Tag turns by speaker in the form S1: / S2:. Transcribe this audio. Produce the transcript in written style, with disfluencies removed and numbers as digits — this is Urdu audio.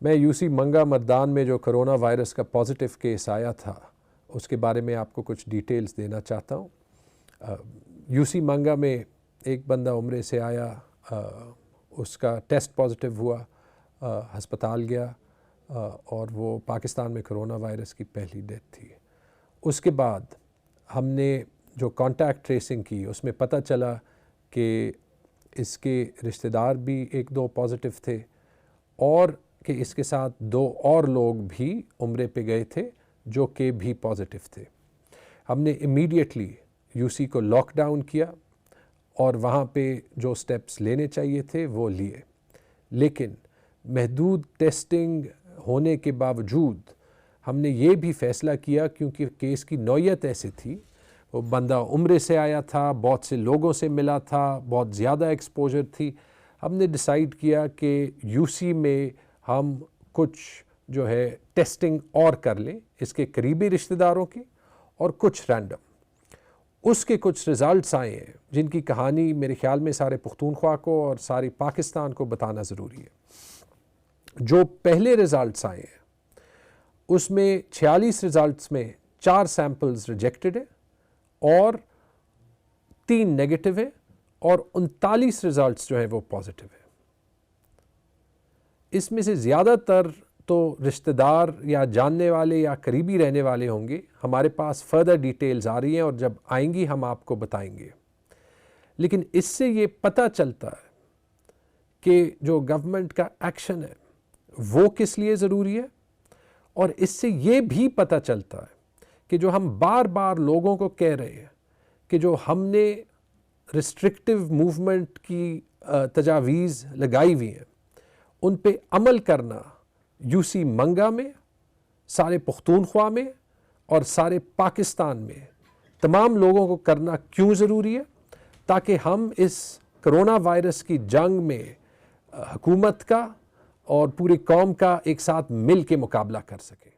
S1: میں یو سی منگا مردان میں جو کرونا وائرس کا پازیٹیو کیس آیا تھا اس کے بارے میں آپ کو کچھ ڈیٹیلز دینا چاہتا ہوں۔ یو سی منگا میں ایک بندہ عمرے سے آیا، اس کا ٹیسٹ پازیٹیو ہوا، ہسپتال گیا، اور وہ پاکستان میں کرونا وائرس کی پہلی ڈیتھ تھی۔ اس کے بعد ہم نے جو کانٹیکٹ ٹریسنگ کی اس میں پتہ چلا کہ اس کے رشتہ دار بھی ایک دو پازیٹیو تھے، اور کہ اس کے ساتھ 2 اور لوگ بھی عمرے پہ گئے تھے جو کہ بھی پازیٹیو تھے۔ ہم نے امیڈیٹلی یو سی کو لاک ڈاؤن کیا اور وہاں پہ جو سٹیپس لینے چاہیے تھے وہ لیے، لیکن محدود ٹیسٹنگ ہونے کے باوجود ہم نے یہ بھی فیصلہ کیا، کیونکہ کیس کی نوعیت ایسی تھی، وہ بندہ عمرے سے آیا تھا، بہت سے لوگوں سے ملا تھا، بہت زیادہ ایکسپوجر تھی، ہم نے ڈیسائیڈ کیا کہ یو سی میں ہم کچھ جو ہے ٹیسٹنگ اور کر لیں اس کے قریبی رشتہ داروں کی، اور کچھ رینڈم۔ اس کے کچھ رزلٹس آئے ہیں جن کی کہانی میرے خیال میں سارے پختونخوا کو اور ساری پاکستان کو بتانا ضروری ہے۔ جو پہلے رزلٹس آئے ہیں اس میں 46 رزلٹس میں 4 سیمپلز ریجیکٹڈ ہیں اور 3 نیگیٹو ہیں، اور 39 رزلٹس جو ہیں وہ پازیٹیو ہیں۔ اس میں سے زیادہ تر تو رشتہ دار یا جاننے والے یا قریبی رہنے والے ہوں گے، ہمارے پاس فردر ڈیٹیلز آ رہی ہیں اور جب آئیں گی ہم آپ کو بتائیں گے۔ لیکن اس سے یہ پتہ چلتا ہے کہ جو گورنمنٹ کا ایکشن ہے وہ کس لیے ضروری ہے، اور اس سے یہ بھی پتہ چلتا ہے کہ جو ہم بار بار لوگوں کو کہہ رہے ہیں کہ جو ہم نے ریسٹرکٹیو موومنٹ کی تجاویز لگائی ہوئی ہیں ان پہ عمل کرنا یو سی منگا میں، سارے پختونخوا میں اور سارے پاکستان میں تمام لوگوں کو کرنا کیوں ضروری ہے، تاکہ ہم اس کرونا وائرس کی جنگ میں حکومت کا اور پوری قوم کا ایک ساتھ مل کے مقابلہ کر سکیں۔